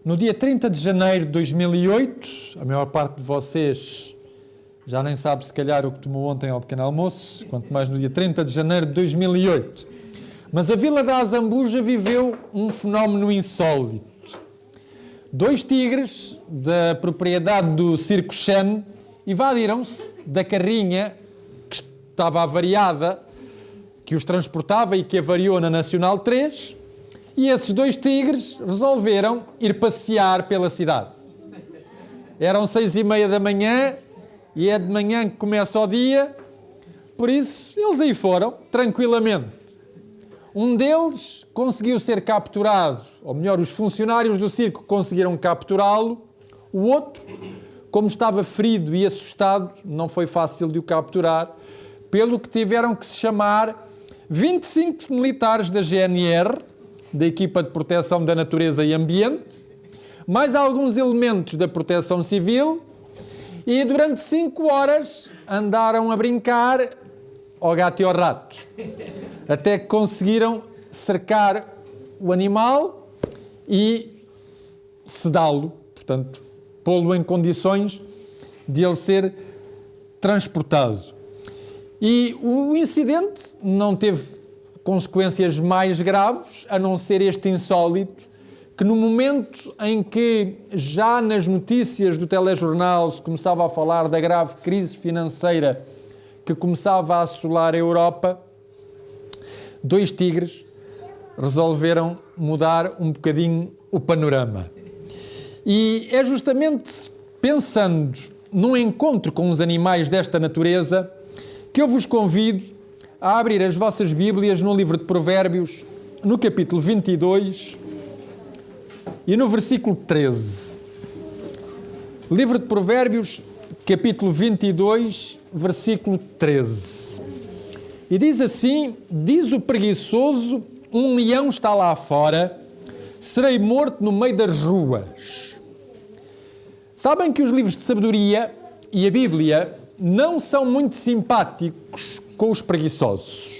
No dia 30 de janeiro de 2008, a maior parte de vocês já nem sabe se calhar o que tomou ontem ao pequeno almoço, quanto mais no dia 30 de janeiro de 2008. Mas a Vila da Azambuja viveu um fenómeno insólito. 2 tigres da propriedade do Circo Xen evadiram-se da carrinha que estava avariada, que os transportava e que avariou na Nacional 3, e esses 2 tigres resolveram ir passear pela cidade. Eram 6h30 da manhã, e é de manhã que começa o dia, por isso eles aí foram, tranquilamente. Um deles conseguiu ser capturado, ou melhor, os funcionários do circo conseguiram capturá-lo. O outro, como estava ferido e assustado, não foi fácil de o capturar, pelo que tiveram que se chamar 25 militares da GNR, da Equipa de Proteção da Natureza e Ambiente, mais alguns elementos da Proteção Civil, e durante 5 horas andaram a brincar ao gato e ao rato, até que conseguiram cercar o animal e sedá-lo, portanto, pô-lo em condições de ele ser transportado. E o incidente não teve consequências mais graves, a não ser este insólito, que no momento em que já nas notícias do telejornal se começava a falar da grave crise financeira que começava a assolar a Europa, 2 tigres resolveram mudar um bocadinho o panorama. E é justamente pensando num encontro com os animais desta natureza que eu vos convido a abrir as vossas Bíblias no livro de Provérbios, no capítulo 22 e no versículo 13. Livro de Provérbios, capítulo 22, versículo 13. E diz assim: diz o preguiçoso, um leão está lá fora, serei morto no meio das ruas. Sabem que os livros de sabedoria e a Bíblia não são muito simpáticos com os preguiçosos.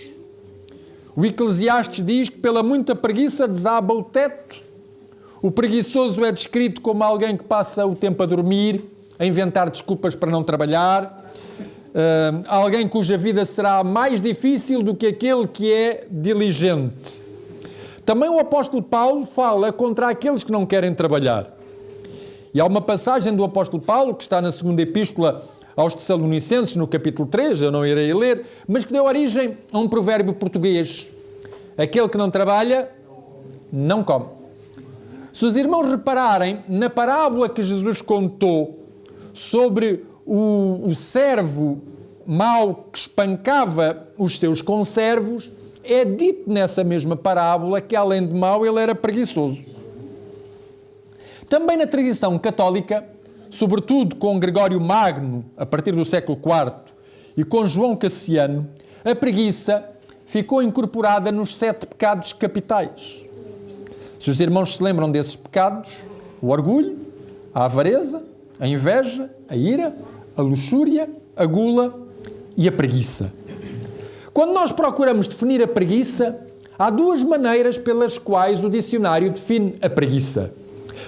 O Eclesiastes diz que pela muita preguiça desaba o teto. O preguiçoso é descrito como alguém que passa o tempo a dormir, a inventar desculpas para não trabalhar, alguém cuja vida será mais difícil do que aquele que é diligente. Também o apóstolo Paulo fala contra aqueles que não querem trabalhar. E há uma passagem do apóstolo Paulo, que está na segunda epístola aos Tessalonicenses, no capítulo 3, eu não irei ler, mas que deu origem a um provérbio português: aquele que não trabalha, não come. Se os irmãos repararem, na parábola que Jesus contou sobre o servo mau que espancava os seus conservos, é dito nessa mesma parábola que, além de mau, ele era preguiçoso. Também na tradição católica, sobretudo com Gregório Magno, a partir do século IV, e com João Cassiano, a preguiça ficou incorporada nos 7 pecados capitais. Se os irmãos se lembram desses pecados: o orgulho, a avareza, a inveja, a ira, a luxúria, a gula e a preguiça. Quando nós procuramos definir a preguiça, há 2 maneiras pelas quais o dicionário define a preguiça.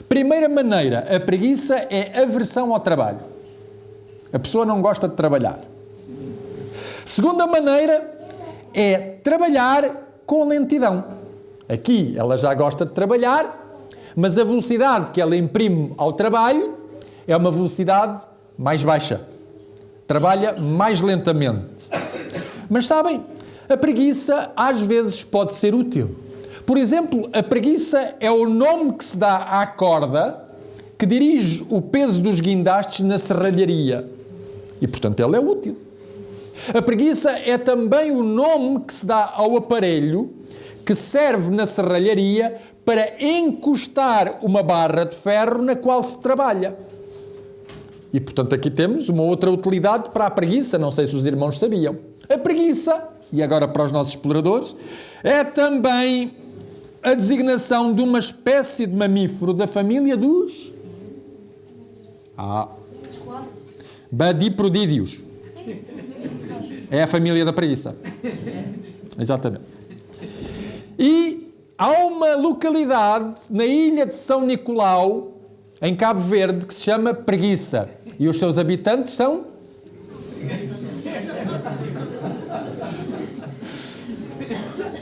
Primeira maneira, a preguiça é aversão ao trabalho. A pessoa não gosta de trabalhar. Segunda maneira é trabalhar com lentidão. Aqui ela já gosta de trabalhar, mas a velocidade que ela imprime ao trabalho é uma velocidade mais baixa. Trabalha mais lentamente. Mas sabem, a preguiça às vezes pode ser útil. Por exemplo, a preguiça é o nome que se dá à corda que dirige o peso dos guindastes na serralharia. E, portanto, ela é útil. A preguiça é também o nome que se dá ao aparelho que serve na serralharia para encostar uma barra de ferro na qual se trabalha. E, portanto, aqui temos uma outra utilidade para a preguiça, não sei se os irmãos sabiam. A preguiça, e agora para os nossos exploradores, é também a designação de uma espécie de mamífero da família dos badiprodídeos. É a família da preguiça. Exatamente. E há uma localidade na ilha de São Nicolau, em Cabo Verde, que se chama Preguiça. E os seus habitantes são...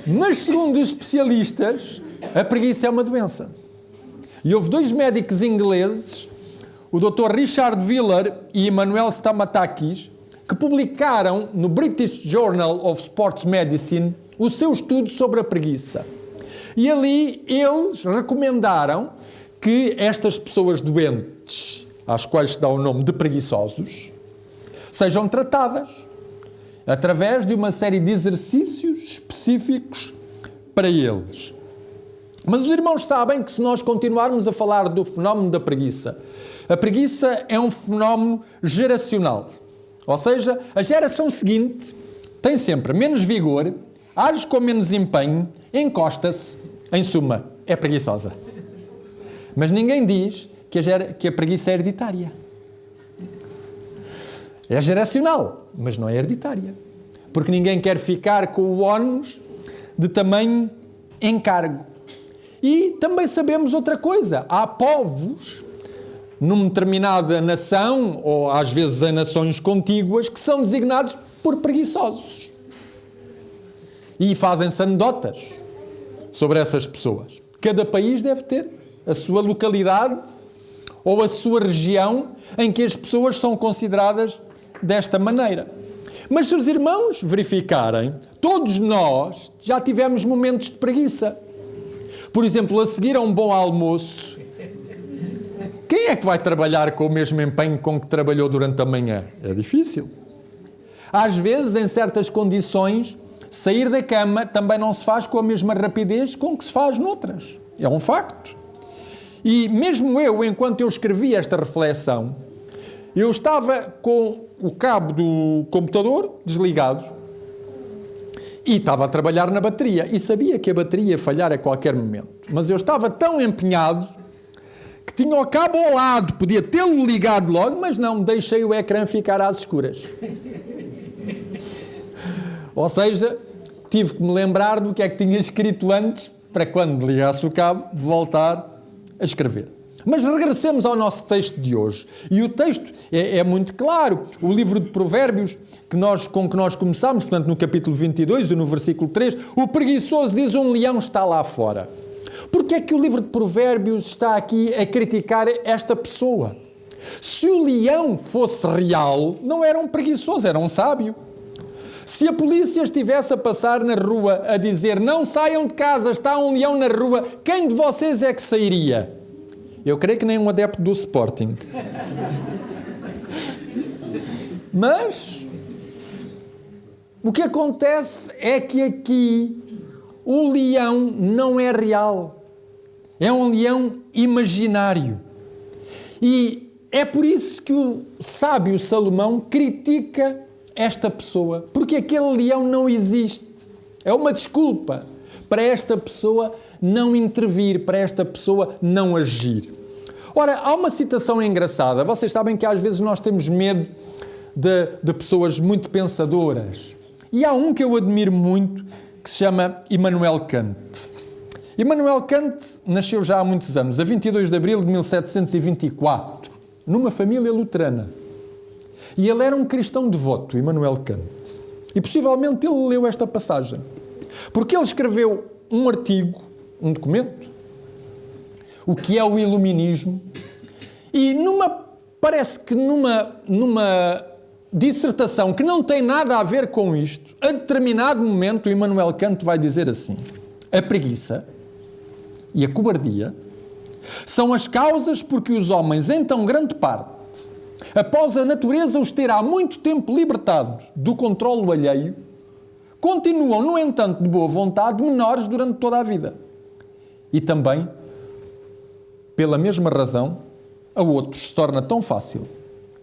Mas, segundo os especialistas, a preguiça é uma doença. E houve 2 médicos ingleses, o Dr. Richard Wheeler e Emmanuel Stamatakis, que publicaram no British Journal of Sports Medicine o seu estudo sobre a preguiça. E ali eles recomendaram que estas pessoas doentes, às quais se dá o nome de preguiçosos, sejam tratadas através de uma série de exercícios específicos para eles. Mas os irmãos sabem que se nós continuarmos a falar do fenómeno da preguiça, a preguiça é um fenómeno geracional. Ou seja, a geração seguinte tem sempre menos vigor, age com menos empenho, encosta-se, em suma, é preguiçosa. Mas ninguém diz que a preguiça é hereditária. É geracional, mas não é hereditária. Porque ninguém quer ficar com o ónus de tamanho encargo. E também sabemos outra coisa. Há povos, numa determinada nação, ou às vezes em nações contíguas, que são designados por preguiçosos. E fazem-se anedotas sobre essas pessoas. Cada país deve ter a sua localidade ou a sua região em que as pessoas são consideradas desta maneira. Mas se os irmãos verificarem, todos nós já tivemos momentos de preguiça. Por exemplo, a seguir a um bom almoço, quem é que vai trabalhar com o mesmo empenho com que trabalhou durante a manhã? É difícil. Às vezes, em certas condições, sair da cama também não se faz com a mesma rapidez com que se faz noutras. É um facto. E mesmo eu, enquanto eu escrevi esta reflexão, eu estava com o cabo do computador desligado e estava a trabalhar na bateria. E sabia que a bateria ia falhar a qualquer momento. Mas eu estava tão empenhado que tinha o cabo ao lado, podia tê-lo ligado logo, mas não, deixei o ecrã ficar às escuras. Ou seja, tive que me lembrar do que é que tinha escrito antes, para quando ligasse o cabo, voltar a escrever. Mas regressemos ao nosso texto de hoje. E o texto é muito claro. O livro de Provérbios, com que nós começamos, portanto, no capítulo 22 e no versículo 3, o preguiçoso diz: um leão está lá fora. Porquê é que o livro de Provérbios está aqui a criticar esta pessoa? Se o leão fosse real, não era um preguiçoso, era um sábio. Se a polícia estivesse a passar na rua a dizer: não saiam de casa, está um leão na rua, quem de vocês é que sairia? Eu creio que nem um adepto do Sporting. Mas o que acontece é que aqui o leão não é real. É um leão imaginário. E é por isso que o sábio Salomão critica esta pessoa. Porque aquele leão não existe. É uma desculpa para esta pessoa não intervir, para esta pessoa não agir. Ora, há uma citação engraçada. Vocês sabem que às vezes nós temos medo de pessoas muito pensadoras. E há um que eu admiro muito, que se chama Immanuel Kant. Immanuel Kant nasceu já há muitos anos, a 22 de abril de 1724, numa família luterana. E ele era um cristão devoto, Immanuel Kant. E possivelmente ele leu esta passagem. Porque ele escreveu um artigo, um documento, o que é o iluminismo, e parece que numa dissertação que não tem nada a ver com isto, a determinado momento o Immanuel Kant vai dizer assim: a preguiça e a cobardia são as causas porque os homens, em tão grande parte, após a natureza os ter há muito tempo libertado do controlo alheio, continuam, no entanto, de boa vontade, menores durante toda a vida. E também, pela mesma razão, a outros se torna tão fácil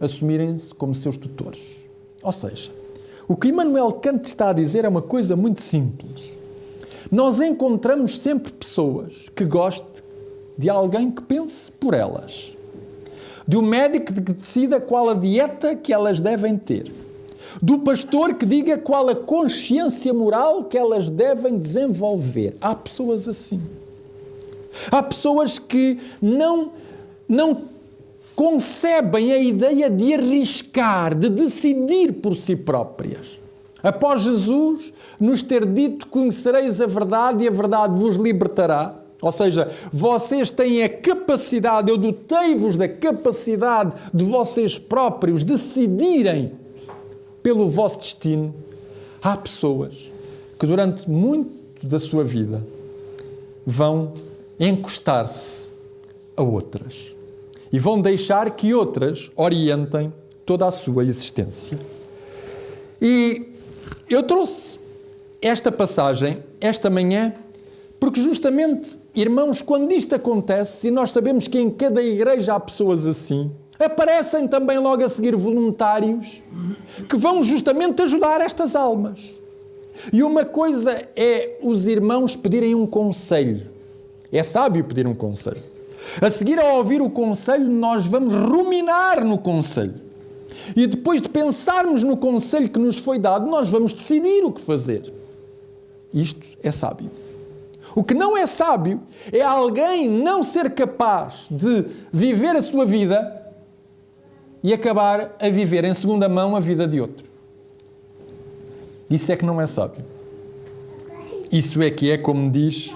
assumirem-se como seus tutores. Ou seja, o que Immanuel Kant está a dizer é uma coisa muito simples. Nós encontramos sempre pessoas que gostem de alguém que pense por elas. De um médico que decida qual a dieta que elas devem ter. do pastor que diga qual a consciência moral que elas devem desenvolver. Há pessoas assim. Há pessoas que não concebem a ideia de arriscar, de decidir por si próprias. Após Jesus nos ter dito: conhecereis a verdade e a verdade vos libertará. Ou seja, vocês têm a capacidade, eu dotei-vos da capacidade de vocês próprios decidirem pelo vosso destino. Há pessoas que durante muito da sua vida vão encostar-se a outras e vão deixar que outras orientem toda a sua existência. E eu trouxe esta passagem esta manhã porque justamente, irmãos, quando isto acontece, e nós sabemos que em cada igreja há pessoas assim, aparecem também logo a seguir voluntários que vão justamente ajudar estas almas. E uma coisa é os irmãos pedirem um conselho. É sábio pedir um conselho. A seguir, ao ouvir o conselho, nós vamos ruminar no conselho. E depois de pensarmos no conselho que nos foi dado, nós vamos decidir o que fazer. Isto é sábio. O que não é sábio é alguém não ser capaz de viver a sua vida e acabar a viver em segunda mão a vida de outro. Isso é que não é sábio. Isso é que é, como diz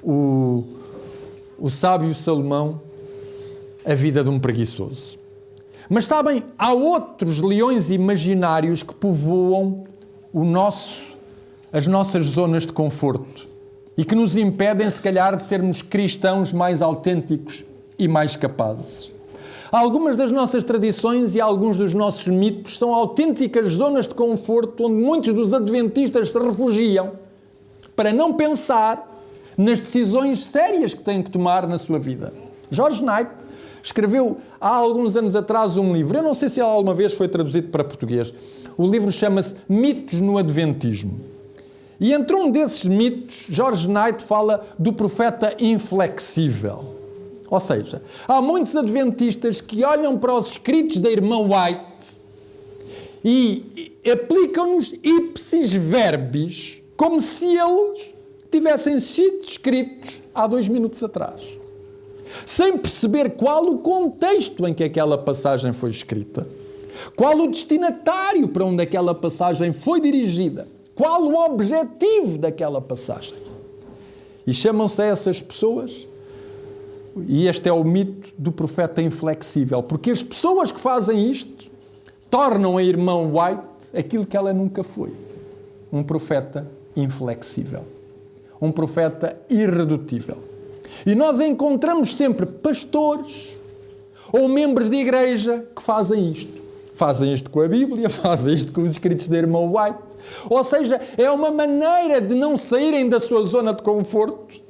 o sábio Salomão, a vida de um preguiçoso. Mas sabem, há outros leões imaginários que povoam as nossas zonas de conforto e que nos impedem, se calhar, de sermos cristãos mais autênticos e mais capazes. Algumas das nossas tradições e alguns dos nossos mitos são autênticas zonas de conforto onde muitos dos adventistas se refugiam para não pensar nas decisões sérias que têm que tomar na sua vida. George Knight escreveu há alguns anos atrás um livro, eu não sei se ele alguma vez foi traduzido para português. O livro chama-se Mitos no Adventismo. E entre um desses mitos, George Knight fala do profeta inflexível. Ou seja, há muitos adventistas que olham para os escritos da irmã White e aplicam-nos ipsis verbis como se eles tivessem sido escritos há 2 minutos atrás, sem perceber qual o contexto em que aquela passagem foi escrita, qual o destinatário para onde aquela passagem foi dirigida, qual o objetivo daquela passagem. E chamam-se a essas pessoas, e este é o mito do profeta inflexível, porque as pessoas que fazem isto tornam a irmã White aquilo que ela nunca foi, um profeta inflexível. Um profeta irredutível. E nós encontramos sempre pastores ou membros de igreja que fazem isto. Fazem isto com a Bíblia, fazem isto com os escritos da irmã White. Ou seja, é uma maneira de não saírem da sua zona de conforto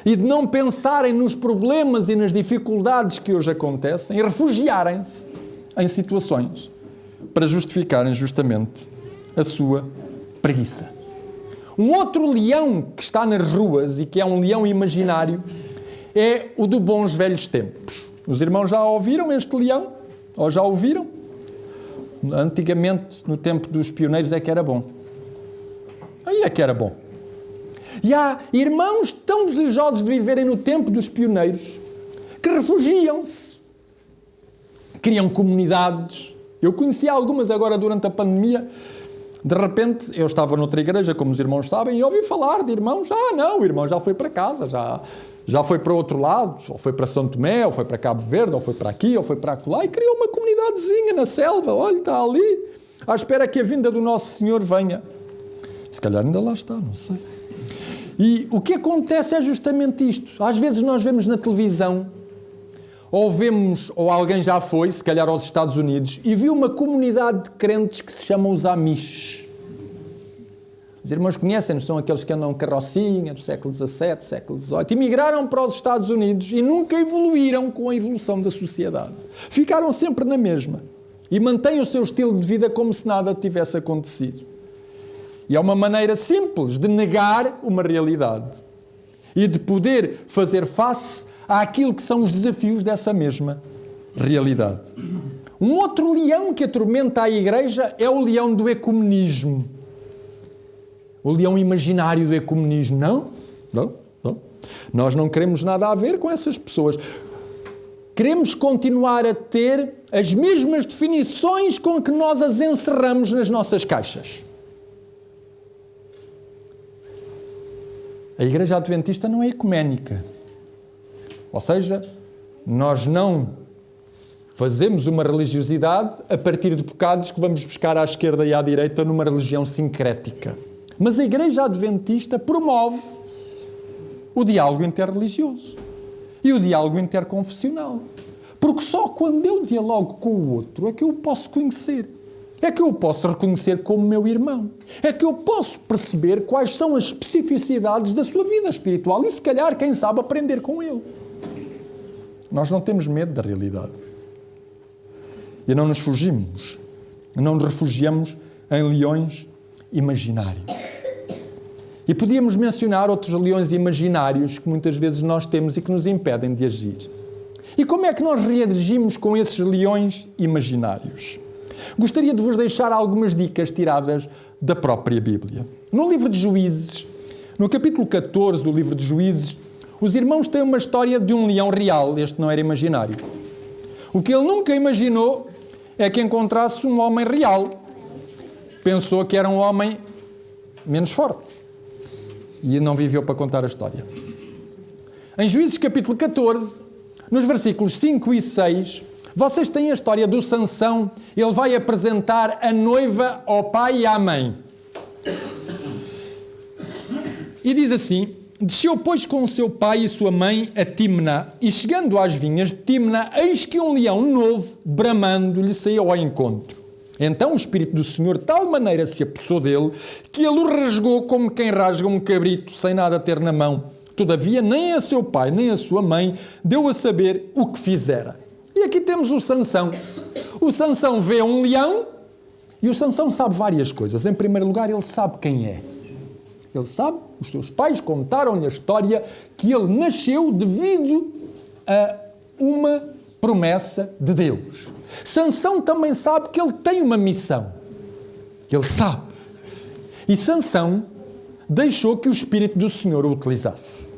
e de não pensarem nos problemas e nas dificuldades que hoje acontecem e refugiarem-se em situações para justificarem justamente a sua preguiça. Um outro leão que está nas ruas e que é um leão imaginário é o do bons velhos tempos. Os irmãos já ouviram este leão? Ou já ouviram? Antigamente, no tempo dos pioneiros, é que era bom. Aí é que era bom. E há irmãos tão desejosos de viverem no tempo dos pioneiros que refugiam-se. Criam comunidades. Eu conheci algumas agora durante a pandemia. De repente, eu estava noutra igreja, como os irmãos sabem, e ouvi falar de irmãos. Não, o irmão já foi para casa, já foi para o outro lado, ou foi para São Tomé, ou foi para Cabo Verde, ou foi para aqui, ou foi para acolá, e criou uma comunidadezinha na selva. Olha, está ali, à espera que a vinda do Nosso Senhor venha. Se calhar ainda lá está, não sei. E o que acontece é justamente isto. Às vezes nós vemos na televisão, ou alguém já foi, se calhar aos Estados Unidos, e viu uma comunidade de crentes que se chamam os Amish. Os irmãos conhecem-nos, são aqueles que andam carrocinha do século XVII, século XVIII, emigraram para os Estados Unidos e nunca evoluíram com a evolução da sociedade. Ficaram sempre na mesma e mantêm o seu estilo de vida como se nada tivesse acontecido. E é uma maneira simples de negar uma realidade e de poder fazer face àquilo que são os desafios dessa mesma realidade. Um outro leão que atormenta a Igreja é o leão do ecumenismo. O leão imaginário do ecumenismo. Não. Nós não queremos nada a ver com essas pessoas. Queremos continuar a ter as mesmas definições com que nós as encerramos nas nossas caixas. A Igreja Adventista não é ecuménica. Ou seja, nós não fazemos uma religiosidade a partir de bocados que vamos buscar à esquerda e à direita numa religião sincrética. Mas a Igreja Adventista promove o diálogo interreligioso e o diálogo interconfessional. Porque só quando eu dialogo com o outro é que eu o posso conhecer. É que eu o posso reconhecer como meu irmão. É que eu posso perceber quais são as especificidades da sua vida espiritual e, se calhar, quem sabe, aprender com ele. Nós não temos medo da realidade. E não nos fugimos. Não nos refugiamos em leões imaginários. E podíamos mencionar outros leões imaginários que muitas vezes nós temos e que nos impedem de agir. E como é que nós reagimos com esses leões imaginários? Gostaria de vos deixar algumas dicas tiradas da própria Bíblia. No livro de Juízes, no capítulo 14 do livro de Juízes, os irmãos têm uma história de um leão real. Este não era imaginário. O que ele nunca imaginou é que encontrasse um homem real. Pensou que era um homem menos forte. E não viveu para contar a história. Em Juízes capítulo 14, nos versículos 5 e 6, vocês têm a história do Sansão. Ele vai apresentar a noiva ao pai e à mãe. E diz assim: desceu, pois, com o seu pai e sua mãe a Timna, e chegando às vinhas de Timna, eis que um leão novo, bramando, lhe saiu ao encontro. Então o Espírito do Senhor de tal maneira se apossou dele, que ele o rasgou como quem rasga um cabrito, sem nada ter na mão. Todavia, nem a seu pai, nem a sua mãe, deu a saber o que fizera. E aqui temos o Sansão. O Sansão vê um leão, e o Sansão sabe várias coisas. Em primeiro lugar, ele sabe quem é. Ele sabe, os seus pais contaram-lhe a história, que ele nasceu devido a uma promessa de Deus. Sansão também sabe que ele tem uma missão. Ele sabe. E Sansão deixou que o Espírito do Senhor o utilizasse.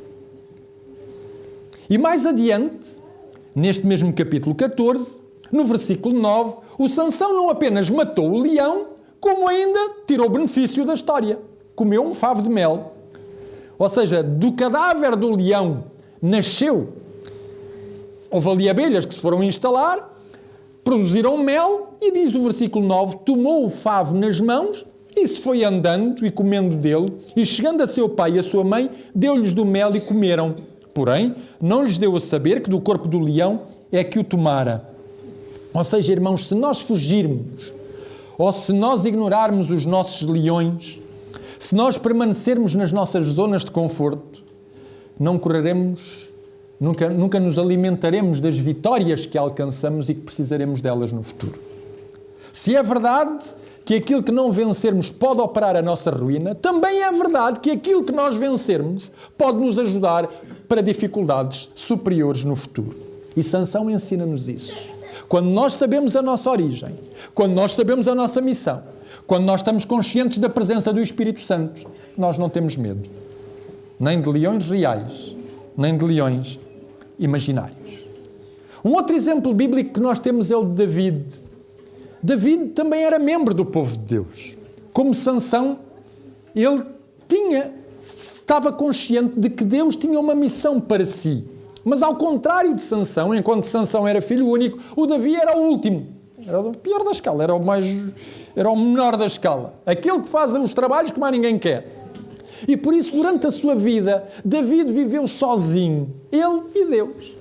E mais adiante, neste mesmo capítulo 14, no versículo 9, o Sansão não apenas matou o leão, como ainda tirou benefício da história. Comeu um favo de mel. Ou seja, do cadáver do leão nasceu. Houve ali abelhas que se foram instalar, produziram mel, e diz o versículo 9, tomou o favo nas mãos e se foi andando e comendo dele, e chegando a seu pai e a sua mãe, deu-lhes do mel e comeram. Porém, não lhes deu a saber que do corpo do leão é que o tomara. Ou seja, irmãos, se nós fugirmos, ou se nós ignorarmos os nossos leões, se nós permanecermos nas nossas zonas de conforto, não correremos, nunca nos alimentaremos das vitórias que alcançamos e que precisaremos delas no futuro. Se é verdade que aquilo que não vencermos pode operar a nossa ruína, também é verdade que aquilo que nós vencermos pode nos ajudar para dificuldades superiores no futuro. E Sansão ensina-nos isso. Quando nós sabemos a nossa origem, quando nós sabemos a nossa missão, quando nós estamos conscientes da presença do Espírito Santo, nós não temos medo. Nem de leões reais, nem de leões imaginários. Um outro exemplo bíblico que nós temos é o de David. David também era membro do povo de Deus. Como Sansão, ele estava consciente de que Deus tinha uma missão para si. Mas ao contrário de Sansão, enquanto Sansão era filho único, o Davi era o último. Era o pior da escala, era o menor da escala. Aquele que faz os trabalhos que mais ninguém quer. E por isso, durante a sua vida, David viveu sozinho. Ele e Deus.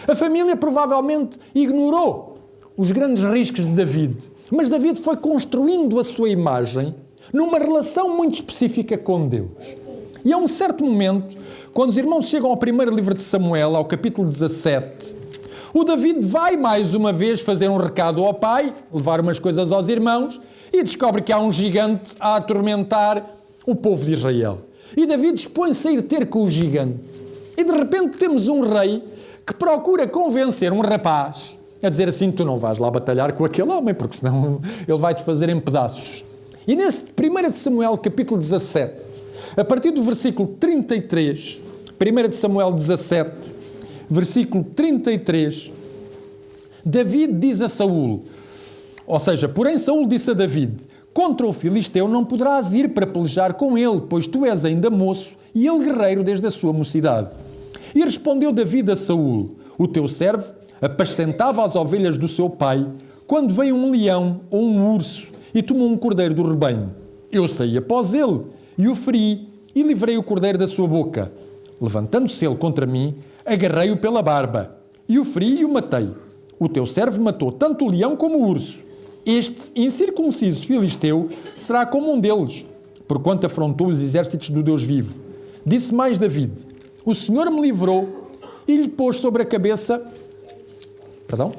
A família provavelmente ignorou os grandes riscos de David. Mas David foi construindo a sua imagem numa relação muito específica com Deus. E a um certo momento, quando os irmãos chegam ao primeiro livro de Samuel, ao capítulo 17, o David vai mais uma vez fazer um recado ao pai, levar umas coisas aos irmãos, e descobre que há um gigante a atormentar o povo de Israel. E David dispõe-se a ir ter com o gigante. E de repente temos um rei que procura convencer um rapaz a dizer assim, tu não vais lá batalhar com aquele homem, porque senão ele vai-te fazer em pedaços. E nesse 1 de Samuel, capítulo 17, a partir do versículo 33, 1 de Samuel 17, versículo 33, David diz a Saúl, ou seja, porém Saúl disse a David, contra o filisteu não poderás ir para pelejar com ele, pois tu és ainda moço e ele guerreiro desde a sua mocidade. E respondeu David a Saúl, o teu servo apascentava as ovelhas do seu pai, quando veio um leão ou um urso e tomou um cordeiro do rebanho. Eu saí após ele e o feri e livrei o cordeiro da sua boca. Levantando-se ele contra mim, agarrei-o pela barba e o feri e o matei. O teu servo matou tanto o leão como o urso. Este incircunciso filisteu será como um deles, porquanto afrontou os exércitos do Deus vivo. Disse mais David, o Senhor me livrou e lhe pôs sobre a cabeça... Perdão?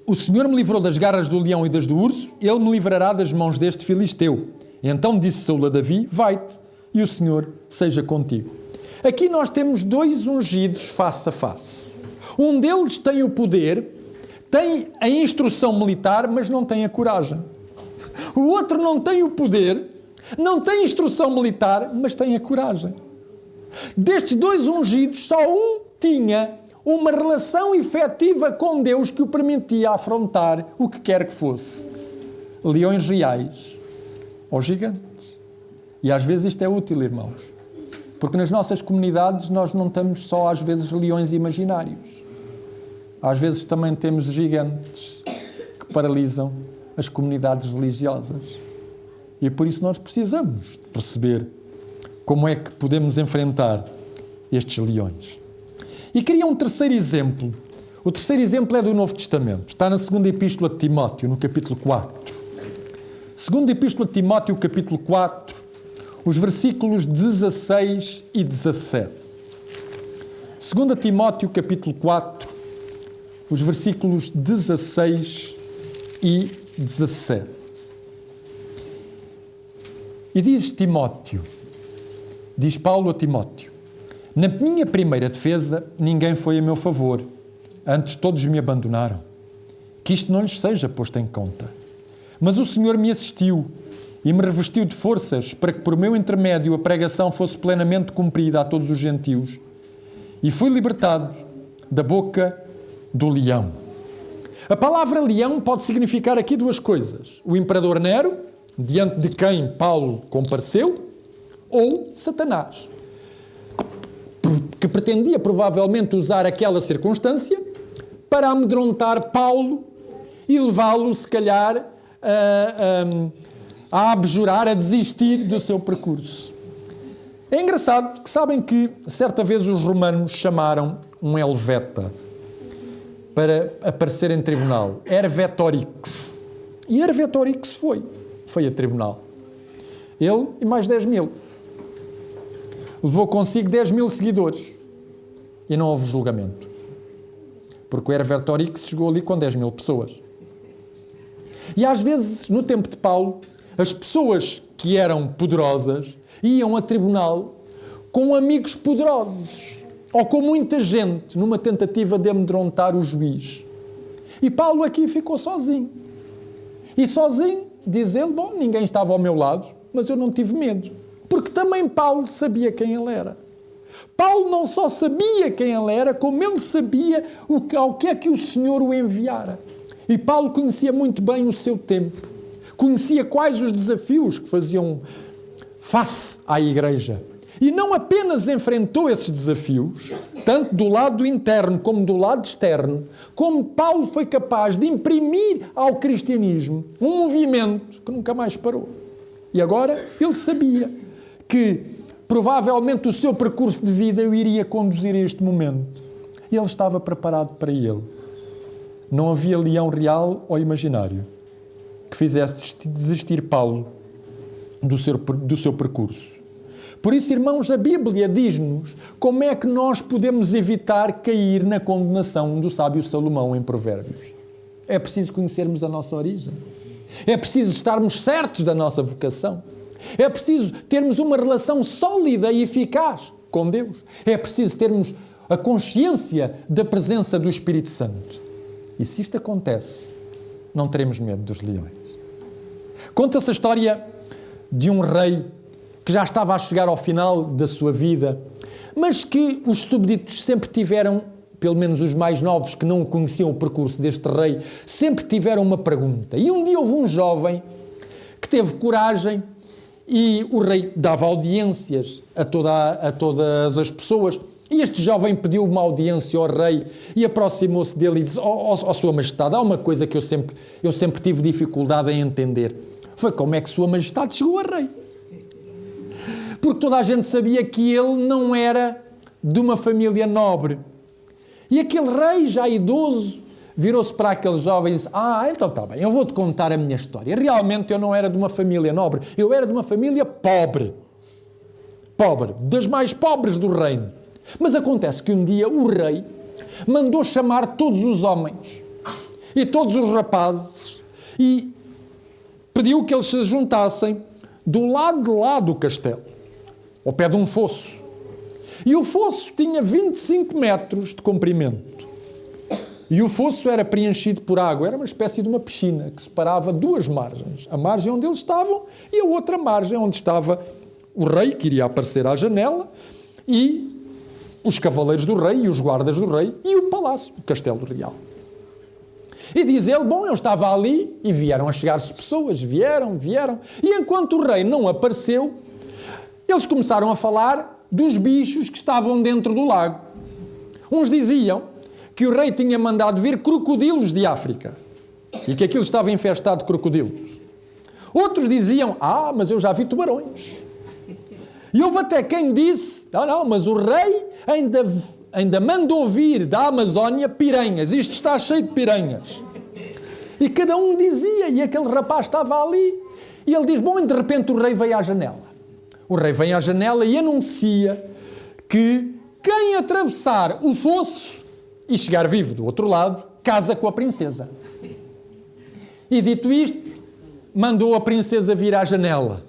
O Senhor me livrou das garras do leão e das do urso, ele me livrará das mãos deste filisteu. Então disse Saúl a Davi, vai-te, e o Senhor seja contigo. Aqui nós temos dois ungidos face a face. Um deles tem o poder, tem a instrução militar, mas não tem a coragem. O outro não tem o poder, não tem a instrução militar, mas tem a coragem. Destes dois ungidos, só um tinha uma relação efetiva com Deus que o permitia afrontar o que quer que fosse. Leões reais ou gigantes. E às vezes isto é útil, irmãos. Porque nas nossas comunidades nós não temos só às vezes leões imaginários. Às vezes também temos gigantes que paralisam as comunidades religiosas. E por isso nós precisamos de perceber como é que podemos enfrentar estes leões. E queria um terceiro exemplo. O terceiro exemplo é do Novo Testamento. Está na segunda Epístola de Timóteo, no capítulo 4. Segunda Epístola de Timóteo, capítulo 4, os versículos 16 e 17. Segunda Timóteo, capítulo 4, os versículos 16 e 17. E diz Timóteo, diz Paulo a Timóteo, na minha primeira defesa, ninguém foi a meu favor. Antes todos me abandonaram. Que isto não lhes seja posto em conta. Mas o Senhor me assistiu e me revestiu de forças para que por meu intermédio a pregação fosse plenamente cumprida a todos os gentios. E fui libertado da boca do leão. A palavra leão pode significar aqui duas coisas. O imperador Nero, diante de quem Paulo compareceu, ou Satanás, que pretendia provavelmente usar aquela circunstância para amedrontar Paulo e levá-lo, se calhar, a abjurar, a desistir do seu percurso. É engraçado que sabem que certa vez os romanos chamaram um helveta para aparecer em tribunal. Hervetorix. E Hervetorix foi a tribunal. Ele e mais 10.000. Levou consigo 10.000 seguidores. E não houve julgamento. Porque o Hervetorix chegou ali com 10.000 pessoas. E às vezes, no tempo de Paulo, as pessoas que eram poderosas iam a tribunal com amigos poderosos ou com muita gente numa tentativa de amedrontar o juiz. E Paulo aqui ficou sozinho. E sozinho, diz ele, bom, ninguém estava ao meu lado, mas eu não tive medo. Porque também Paulo sabia quem ele era. Paulo não só sabia quem ele era, como ele sabia ao que é que o Senhor o enviara. E Paulo conhecia muito bem o seu tempo. Conhecia quais os desafios que faziam face à igreja. E não apenas enfrentou esses desafios, tanto do lado interno como do lado externo, como Paulo foi capaz de imprimir ao cristianismo um movimento que nunca mais parou. E agora ele sabia que provavelmente o seu percurso de vida o iria conduzir a este momento. E ele estava preparado para ele. Não havia leão real ou imaginário que fizesse desistir Paulo do seu percurso. Por isso, irmãos, a Bíblia diz-nos como é que nós podemos evitar cair na condenação do sábio Salomão em Provérbios. É preciso conhecermos a nossa origem. É preciso estarmos certos da nossa vocação. É preciso termos uma relação sólida e eficaz com Deus. É preciso termos a consciência da presença do Espírito Santo. E se isto acontece, não teremos medo dos leões. Conta-se a história de um rei que já estava a chegar ao final da sua vida, mas que os súbditos sempre tiveram, pelo menos os mais novos que não conheciam o percurso deste rei, sempre tiveram uma pergunta. E um dia houve um jovem que teve coragem e o rei dava audiências a todas as pessoas. E este jovem pediu uma audiência ao rei e aproximou-se dele e disse: ó Sua Majestade, há uma coisa que eu sempre tive dificuldade em entender. Foi como é que Sua Majestade chegou a rei. Porque toda a gente sabia que ele não era de uma família nobre. E aquele rei, já idoso, virou-se para aquele jovem e disse: então está bem, eu vou-te contar a minha história. Realmente eu não era de uma família nobre, eu era de uma família pobre. Pobre, das mais pobres do reino. Mas acontece que um dia o rei mandou chamar todos os homens e todos os rapazes e pediu que eles se juntassem do lado de lá do castelo, ao pé de um fosso. E o fosso tinha 25 metros de comprimento. E o fosso era preenchido por água, era uma espécie de uma piscina que separava duas margens. A margem onde eles estavam e a outra margem onde estava o rei, que iria aparecer à janela, e os cavaleiros do rei e os guardas do rei e o palácio, o castelo real. E diz ele: bom, eu estava ali e vieram a chegar-se pessoas, vieram. E enquanto o rei não apareceu, eles começaram a falar dos bichos que estavam dentro do lago. Uns diziam que o rei tinha mandado vir crocodilos de África e que aquilo estava infestado de crocodilos. Outros diziam: mas eu já vi tubarões. E houve até quem disse: não, mas o rei ainda mandou vir da Amazónia piranhas. Isto está cheio de piranhas. E cada um dizia, e aquele rapaz estava ali. E ele diz: bom, e de repente o rei veio à janela. O rei vem à janela e anuncia que quem atravessar o fosso e chegar vivo do outro lado, casa com a princesa. E dito isto, mandou a princesa vir à janela.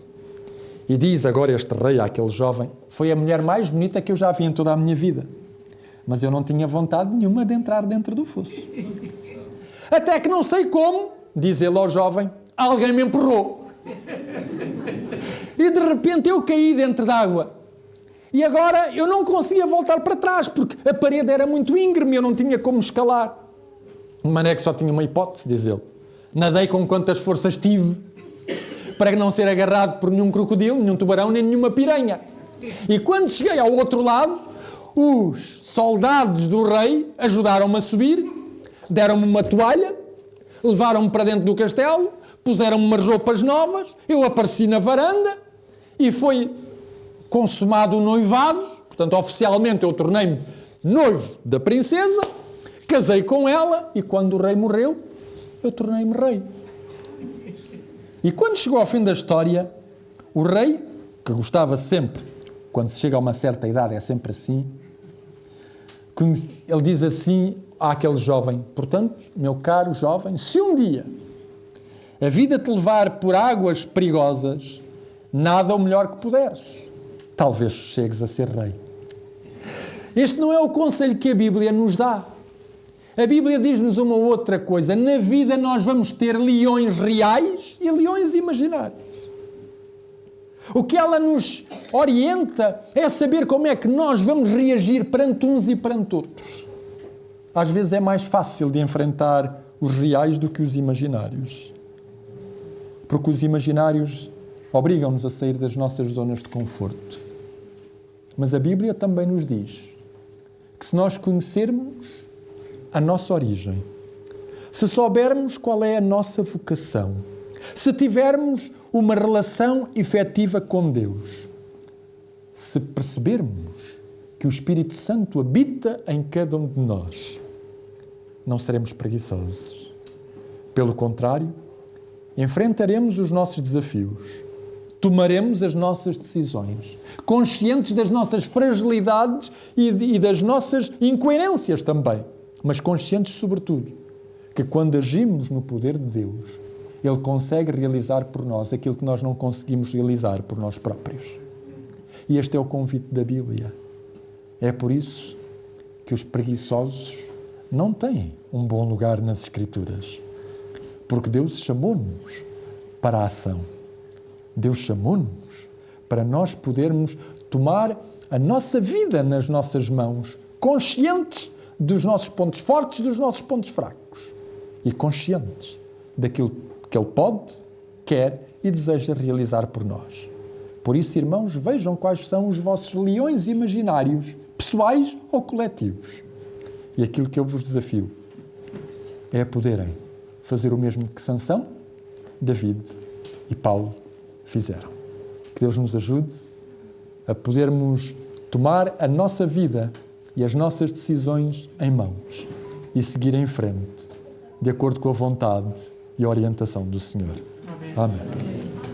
E diz agora este rei àquele jovem: foi a mulher mais bonita que eu já vi em toda a minha vida. Mas eu não tinha vontade nenhuma de entrar dentro do fosso. Até que não sei como, diz ele ao jovem, alguém me empurrou. E de repente eu caí dentro d'água. E agora eu não conseguia voltar para trás, porque a parede era muito íngreme, eu não tinha como escalar. O mané que só tinha uma hipótese, diz ele. Nadei com quantas forças tive, para não ser agarrado por nenhum crocodilo, nenhum tubarão, nem nenhuma piranha. E quando cheguei ao outro lado, os soldados do rei ajudaram-me a subir, deram-me uma toalha, levaram-me para dentro do castelo, puseram-me umas roupas novas, eu apareci na varanda e foi consumado o noivado. Portanto, oficialmente eu tornei-me noivo da princesa, casei com ela e quando o rei morreu, eu tornei-me rei. E quando chegou ao fim da história, o rei, que gostava sempre, quando se chega a uma certa idade é sempre assim, ele diz assim àquele jovem: portanto, meu caro jovem, se um dia a vida te levar por águas perigosas, nada o melhor que puderes. Talvez chegues a ser rei. Este não é o conselho que a Bíblia nos dá. A Bíblia diz-nos uma outra coisa. Na vida nós vamos ter leões reais e leões imaginários. O que ela nos orienta é saber como é que nós vamos reagir perante uns e perante outros. Às vezes é mais fácil de enfrentar os reais do que os imaginários. Porque os imaginários obrigam-nos a sair das nossas zonas de conforto. Mas a Bíblia também nos diz que se nós conhecermos a nossa origem, se soubermos qual é a nossa vocação, se tivermos uma relação efetiva com Deus, se percebermos que o Espírito Santo habita em cada um de nós, não seremos preguiçosos. Pelo contrário, enfrentaremos os nossos desafios, tomaremos as nossas decisões, conscientes das nossas fragilidades e das nossas incoerências também, mas conscientes, sobretudo, que quando agimos no poder de Deus, Ele consegue realizar por nós aquilo que nós não conseguimos realizar por nós próprios. E este é o convite da Bíblia. É por isso que os preguiçosos não têm um bom lugar nas Escrituras. Porque Deus chamou-nos para a ação. Deus chamou-nos para nós podermos tomar a nossa vida nas nossas mãos, conscientes dos nossos pontos fortes e dos nossos pontos fracos. E conscientes daquilo que Ele pode, quer e deseja realizar por nós. Por isso, irmãos, vejam quais são os vossos leões imaginários, pessoais ou coletivos. E aquilo que eu vos desafio é a poderem fazer o mesmo que Sansão, David e Paulo fizeram. Que Deus nos ajude a podermos tomar a nossa vida e as nossas decisões em mãos e seguir em frente, de acordo com a vontade e a orientação do Senhor. Amém.